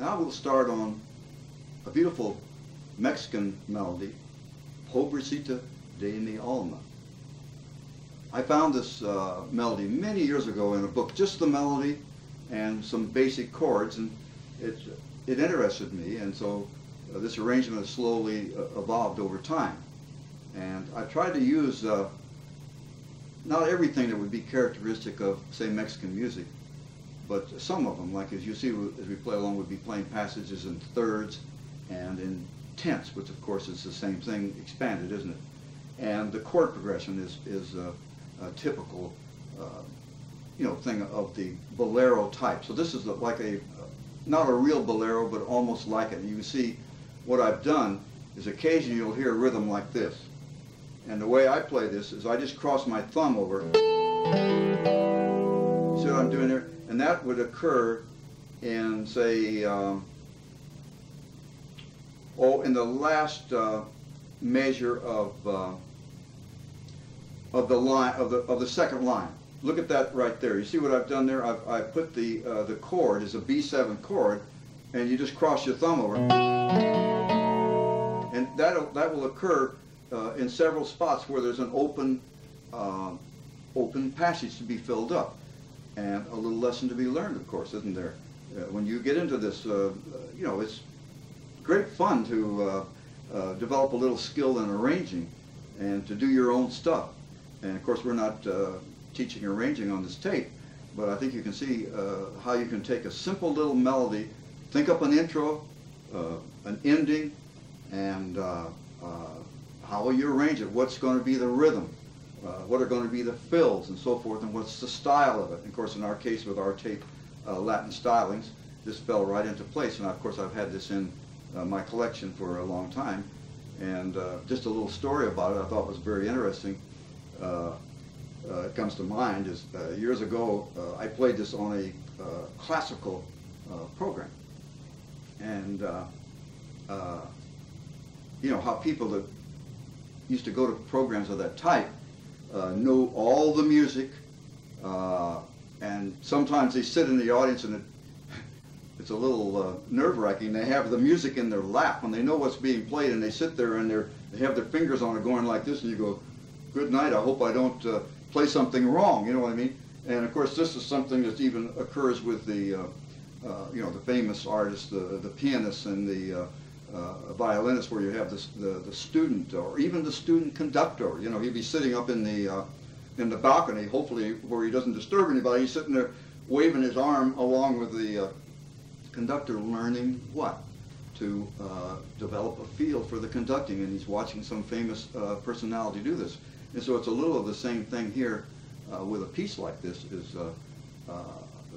Now we'll start on a beautiful Mexican melody, Pobrecita de mi alma. I found this melody many years ago in a book, just the melody and some basic chords, and it interested me, and so this arrangement has slowly evolved over time. And I tried to use not everything that would be characteristic of, say, Mexican music, but some of them, like as you see as we play along, we'll be playing passages in thirds and in tenths, which of course is the same thing expanded, isn't it? And the chord progression is a typical thing of the bolero type. So this is like not a real bolero, but almost like it. And you can see what I've done is occasionally you'll hear a rhythm like this. And the way I play this is I just cross my thumb over. See what I'm doing there? And that would occur in, say, in the last measure of the line of the second line. Look at that right there. You see what I've done there? I put the chord as a B7 chord, and you just cross your thumb over, and that will occur in several spots where there's an open passage to be filled up, and a little lesson to be learned, of course, isn't there? When you get into this, it's great fun to develop a little skill in arranging and to do your own stuff. And of course, we're not teaching arranging on this tape, but I think you can see how you can take a simple little melody, think up an intro, an ending, and how will you arrange it? What's going to be the rhythm? What are going to be the fills and so forth, and what's the style of it? And of course, in our case with our tape, Latin stylings, this fell right into place. And of course, I've had this in my collection for a long time. And just a little story about it I thought was very interesting. It comes to mind is years ago I played this on a classical program, and how people that used to go to programs of that type know all the music, and sometimes they sit in the audience and it's a little nerve-wracking. They have the music in their lap and they know what's being played, and they sit there and they have their fingers on it going like this, and you go, good night, I hope I don't play something wrong, you know what I mean? And of course this is something that even occurs with the the famous artists, the pianists and the violinists, where you have the student or even the student conductor. He'd be sitting up in the balcony, hopefully where he doesn't disturb anybody. He's sitting there waving his arm along with the conductor, learning what? To develop a feel for the conducting, and he's watching some famous personality do this. And so it's a little of the same thing here with a piece like this. Is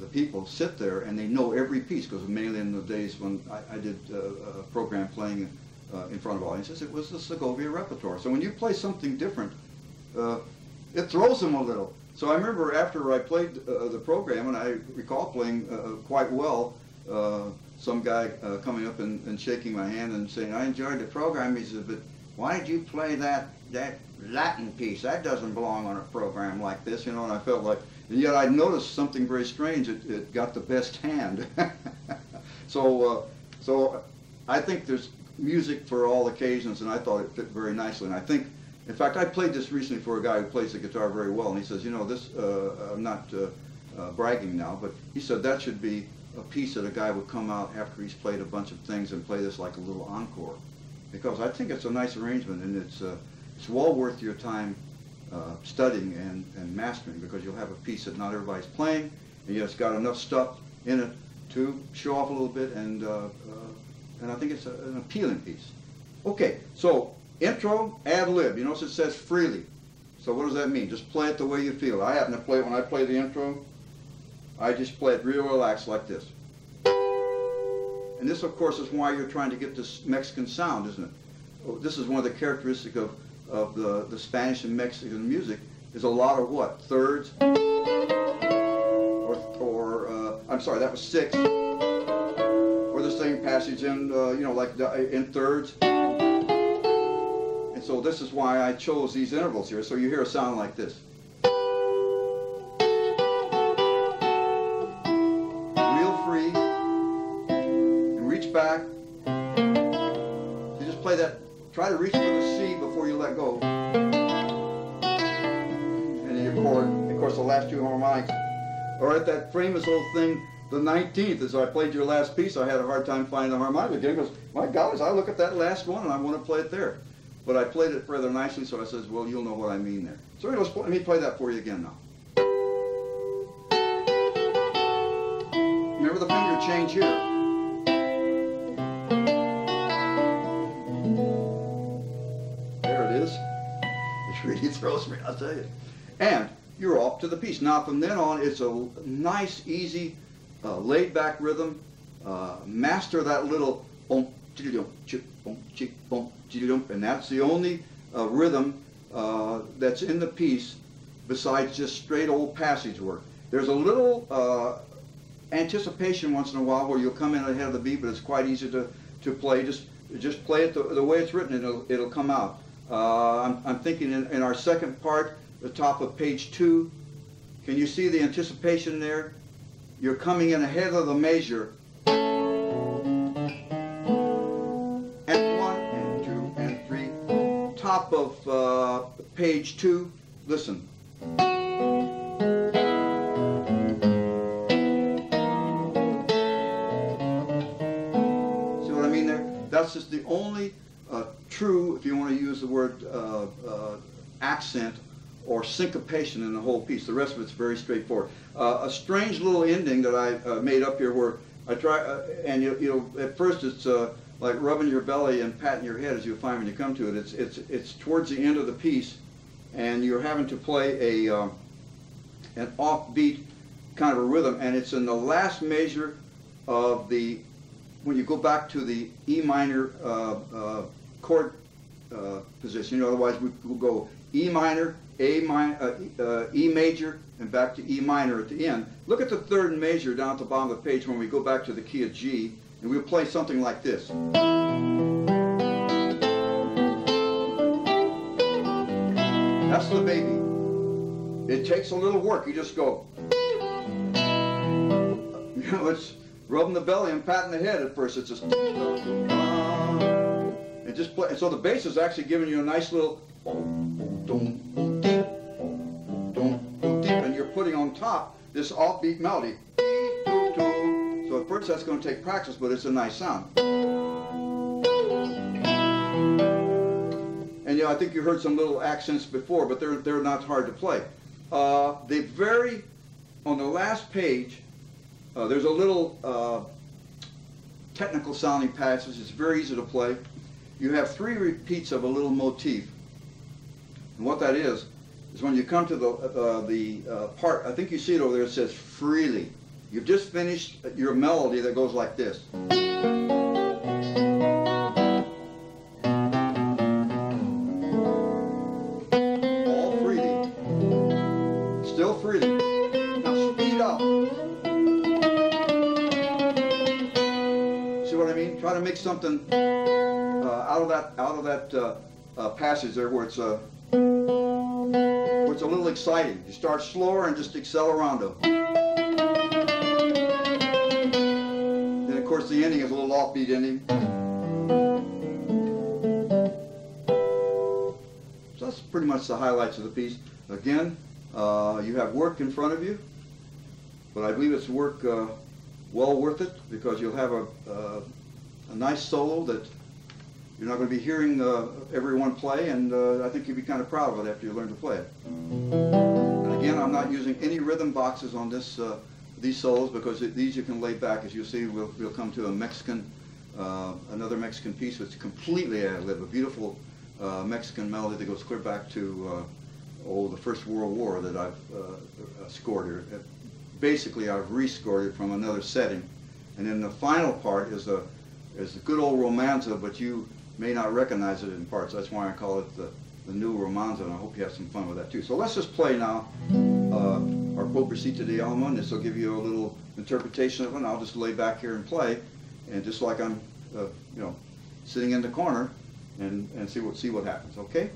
the people sit there and they know every piece, because mainly in the days when I did a program playing in front of audiences, it was the Segovia repertoire. So when you play something different, it throws them a little. So I remember after I played the program, and I recall playing quite well, some guy coming up and shaking my hand and saying, I enjoyed the program. He said, but why did you play that Latin piece? That doesn't belong on a program like this, And I felt like, and yet I noticed something very strange. It got the best hand. So I think there's music for all occasions, and I thought it fit very nicely. And I think, in fact, I played this recently for a guy who plays the guitar very well, and he says, this, I'm not bragging now, but he said that should be a piece that a guy would come out after he's played a bunch of things and play this like a little encore, because I think it's a nice arrangement, and it's well worth your time studying and mastering, because you'll have a piece that not everybody's playing, and yet it's got enough stuff in it to show off a little bit, and I think it's an appealing piece. Okay, so intro, ad lib. You notice it says freely. So what does that mean? Just play it the way you feel. I happen to play it when I play the intro. I just play it real relaxed like this. And this, of course, is why you're trying to get this Mexican sound, isn't it? This is one of the characteristics of the Spanish and Mexican music, is a lot of what? Thirds, or I'm sorry, that was sixth, or the same passage in, like in thirds. And so this is why I chose these intervals here. So you hear a sound like this. Real free. try to reach for the C before you let go. And then your chord, of course the last two harmonics. Or at that famous old thing, the 19th, as I played your last piece, I had a hard time finding the harmonic again because, my gosh, I look at that last one and I want to play it there. But I played it rather nicely, so I says, well, you'll know what I mean there. So let me play that for you again now. Remember the finger change here. There it is. It really throws me, I'll tell you. And you're off to the piece. Now from then on, it's a nice, easy, laid-back rhythm. Master that little boom, chididum, chip, boom, chick, boom, chididum, and that's the only rhythm that's in the piece besides just straight old passage work. There's a little anticipation once in a while where you'll come in ahead of the beat, but it's quite easy to play. Just play it the way it's written, and it'll come out. I'm thinking in our second part, the top of page 2. Can you see the anticipation there? You're coming in ahead of the measure. And 1 and 2 and 3. Top of page 2. Listen. That's just the only true, if you want to use the word accent or syncopation in the whole piece. The rest of it's very straightforward. A strange little ending that I made up here where I try, and you'll at first it's like rubbing your belly and patting your head, as you'll find when you come to it. It's towards the end of the piece, and you're having to play an offbeat kind of a rhythm, and it's in the last measure of the. When you go back to the E minor chord position, otherwise we'll go E minor, A minor, E major, and back to E minor at the end. Look at the third measure down at the bottom of the page when we go back to the key of G, and we'll play something like this. That's the baby. It takes a little work. You just go. It's rubbing the belly and patting the head at first. It's just and just play. And so the bass is actually giving you a nice little and you're putting on top this offbeat melody. So at first that's going to take practice, but it's a nice sound. And I think you heard some little accents before, but they're not hard to play. They vary on the last page. There's a little technical sounding passage. It's very easy to play. You have 3 repeats of a little motif. And what that is when you come to the part, I think you see it over there, it says freely. You've just finished your melody that goes like this. All freely. Still freely. Now speed up. See what I mean? Try to make something out of that passage there where it's a little exciting. You start slower and just accelerando. Then of course the ending is a little offbeat ending. So that's pretty much the highlights of the piece. Again, you have work in front of you, but I believe it's work well worth it, because you'll have a nice solo that you're not going to be hearing everyone play, and I think you'll be kind of proud of it after you learn to play it. And again, I'm not using any rhythm boxes on this these solos, because these you can lay back. As you'll see, we'll come to a Mexican, another Mexican piece which is completely ad-lib, a beautiful Mexican melody that goes clear back to the First World War that I've scored here. Basically, I've rescored it from another setting, and then the final part is the good old romanza, but you may not recognize it in parts. That's why I call it the new romanza, and I hope you have some fun with that too. So let's just play now our Pobrecita de Alma, and this will give you a little interpretation of it, and I'll just lay back here and play, and just like I'm sitting in the corner, and see what happens. Okay?